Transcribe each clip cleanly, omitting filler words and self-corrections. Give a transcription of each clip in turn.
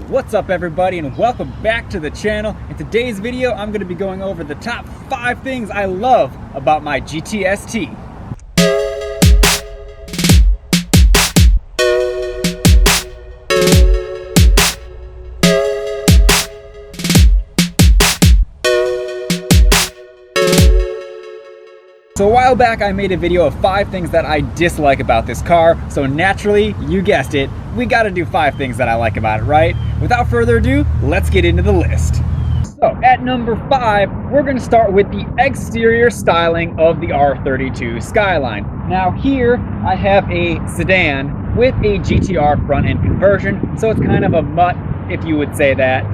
What's up everybody, and welcome back to the channel. In today's video I'm going to be going over the top 5 things I love about my GT-ST. So a while back I made a video of 5 things that I dislike about this car, so naturally, you guessed it, we gotta do 5 things that I like about it, right? Without further ado, let's get into the list. So at number 5, we're gonna start with the exterior styling of the R32 SKYLINE. Now here, I have a sedan with a GTR front end conversion, so it's kind of a mutt if you would say that.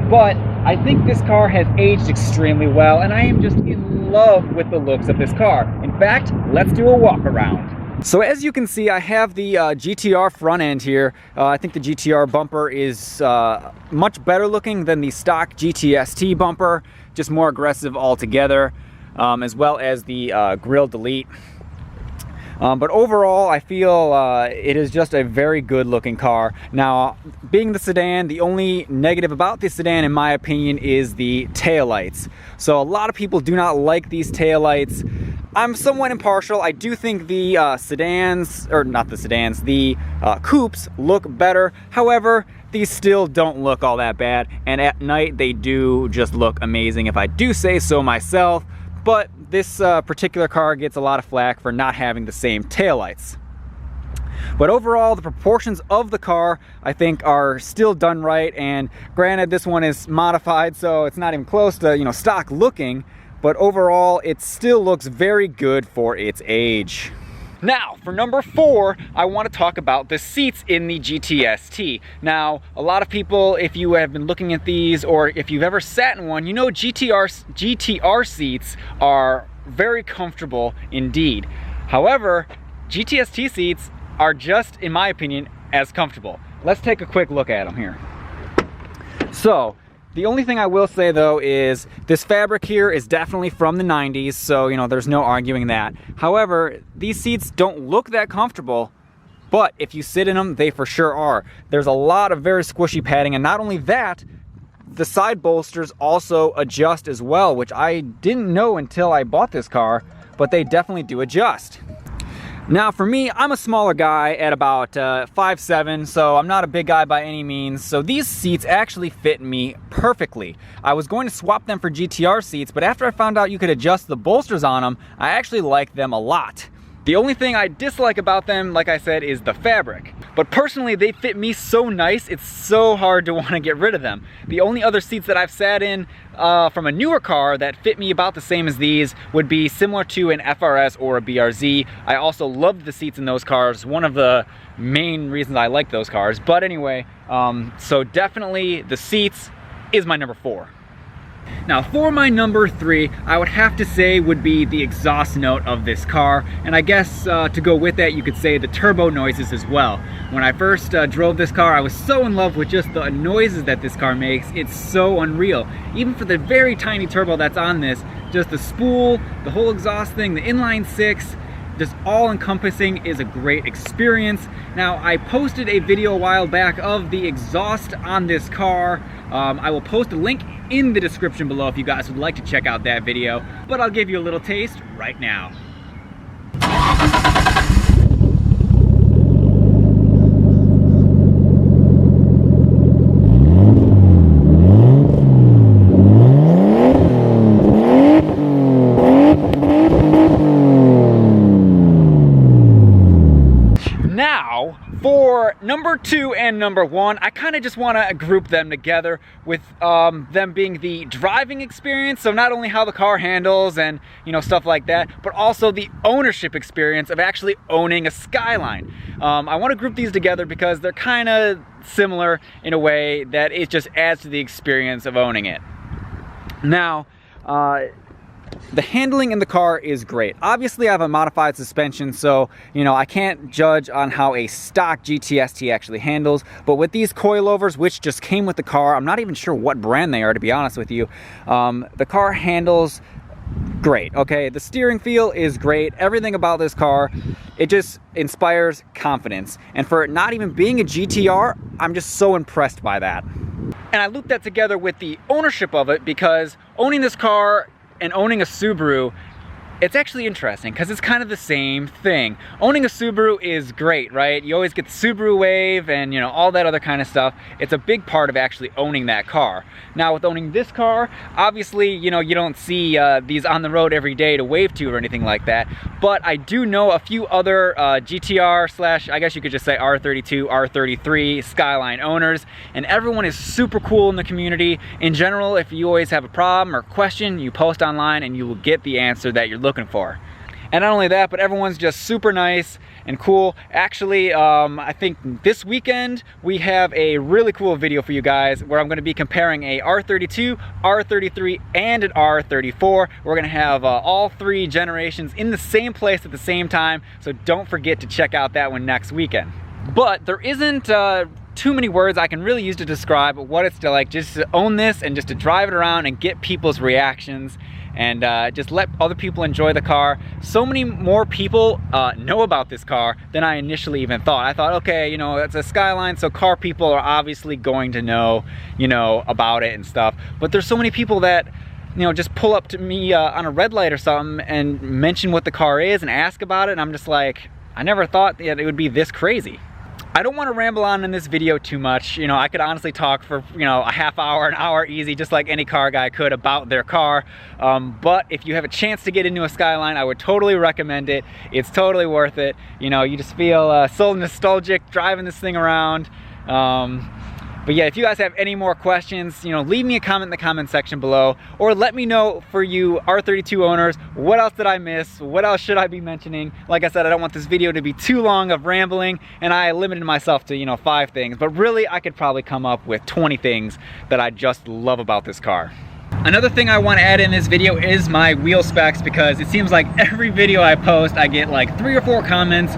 But I think this car has aged extremely well, and I am just in love with the looks of this car. In fact, let's do a walk around. So as you can see, I have the GTR front end here. I think the GTR bumper is much better looking than the stock GT-ST bumper, just more aggressive altogether, as well as the grille delete. But overall, I feel it is just a very good looking car. Now, being the sedan, the only negative about this sedan, in my opinion, is the taillights. So a lot of people do not like these taillights. I'm somewhat impartial. I do think the sedans, or not the sedans, the coupes look better. However, these still don't look all that bad. And at night, they do just look amazing, if I do say so myself. But this particular car gets a lot of flack for not having the same taillights. But overall, the proportions of the car, I think, are still done right. And granted, this one is modified, so it's not even close to, you know, stock looking. But overall, it still looks very good for its age. Now, for number 4, I want to talk about the seats in the GT-ST. Now, a lot of people, if you have been looking at these, or if you've ever sat in one, you know GTR seats are very comfortable indeed. However, GT-ST seats are just, in my opinion, as comfortable. Let's take a quick look at them here. So, the only thing I will say though is this fabric here is definitely from the 90s, so you know, there's no arguing that. However, these seats don't look that comfortable, but if you sit in them, they for sure are. There's a lot of very squishy padding, and not only that, the side bolsters also adjust as well, which I didn't know until I bought this car, but they definitely do adjust. Now for me, I'm a smaller guy at about 5'7", so I'm not a big guy by any means, so these seats actually fit me perfectly. I was going to swap them for GTR seats, but after I found out you could adjust the bolsters on them, I actually like them a lot. The only thing I dislike about them, like I said, is the fabric. But personally, they fit me so nice, it's so hard to want to get rid of them. The only other seats that I've sat in from a newer car that fit me about the same as these would be similar to an FRS or a BRZ. I also loved the seats in those cars, one of the main reasons I like those cars. But anyway, so definitely the seats is my number 4. Now for my number 3, I would have to say would be the exhaust note of this car, and I guess to go with that you could say the turbo noises as well. When I first drove this car, I was so in love with just the noises that this car makes. It's so unreal. Even for the very tiny turbo that's on this, just the spool, the whole exhaust thing, the inline 6, just all encompassing is a great experience. Now I posted a video a while back of the exhaust on this car. I will post a link in the description below if you guys would like to check out that video, but I'll give you a little taste right now. Now, For number 2 and number 1, I kind of just want to group them together with them being the driving experience, so not only how the car handles and stuff like that, but also the ownership experience of actually owning a Skyline. I want to group these together because they're kind of similar in a way that it just adds to the experience of owning it. Now, the handling in the car is great. Obviously I have a modified suspension, so I can't judge on how a stock GTST actually handles, but with these coilovers, which just came with the car, I'm not even sure what brand they are, to be honest with you, the car handles great. Okay, the steering feel is great. Everything about this car, it just inspires confidence, and for it not even being a GTR, I'm just so impressed by that. And I loop that together with the ownership of it, because owning this car and owning a Subaru, it's actually interesting because it's kind of the same thing. Owning a Subaru is great, right? You always get the Subaru wave and all that other kind of stuff. It's a big part of actually owning that car. Now with owning this car, obviously you don't see these on the road every day to wave to or anything like that, but I do know a few other GTR slash, I guess you could just say R32, R33 Skyline owners, and everyone is super cool in the community. In general, if you always have a problem or question, you post online and you will get the answer that you're looking for. And not only that, but everyone's just super nice and cool. Actually, I think this weekend we have a really cool video for you guys where I'm going to be comparing a R32, R33, and an R34. We're going to have all 3 generations in the same place at the same time, so don't forget to check out that one next weekend. But there isn't too many words I can really use to describe what it's like just to own this and just to drive it around and get people's reactions and just let other people enjoy the car. So many more people know about this car than I initially even thought. I thought, okay, it's a Skyline, so car people are obviously going to know, about it and stuff. But there's so many people that, just pull up to me on a red light or something and mention what the car is and ask about it, and I'm just like, I never thought that it would be this crazy. I don't want to ramble on in this video too much. I could honestly talk for, a half hour, an hour easy, just like any car guy could about their car. But if you have a chance to get into a Skyline, I would totally recommend it. It's totally worth it. You just feel so nostalgic driving this thing around. But yeah, if you guys have any more questions, leave me a comment in the comment section below, or let me know for you R32 owners, what else did I miss? What else should I be mentioning? Like I said, I don't want this video to be too long of rambling, and I limited myself to, 5 things, but really I could probably come up with 20 things that I just love about this car. Another thing I want to add in this video is my wheel specs, because it seems like every video I post I get like 3 or 4 comments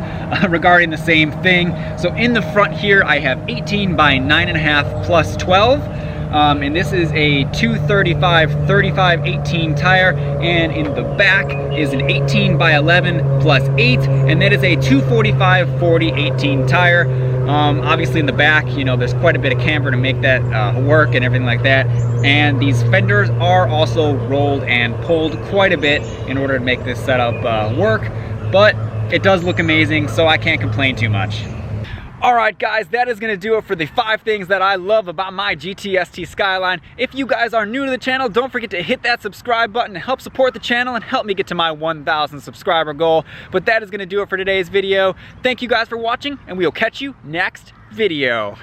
regarding the same thing. So in the front here I have 18 by 9.5 plus 12, and this is a 235/35/18 tire, and in the back is an 18 by 11 plus 8, and that is a 245/40/18 tire. Obviously in the back, there's quite a bit of camber to make that work and everything like that. And these fenders are also rolled and pulled quite a bit in order to make this setup work. But it does look amazing, so I can't complain too much. Alright guys, that is going to do it for the 5 things that I love about my GTST Skyline. If you guys are new to the channel, don't forget to hit that subscribe button to help support the channel and help me get to my 1,000 subscriber goal. But that is going to do it for today's video. Thank you guys for watching, and we will catch you next video.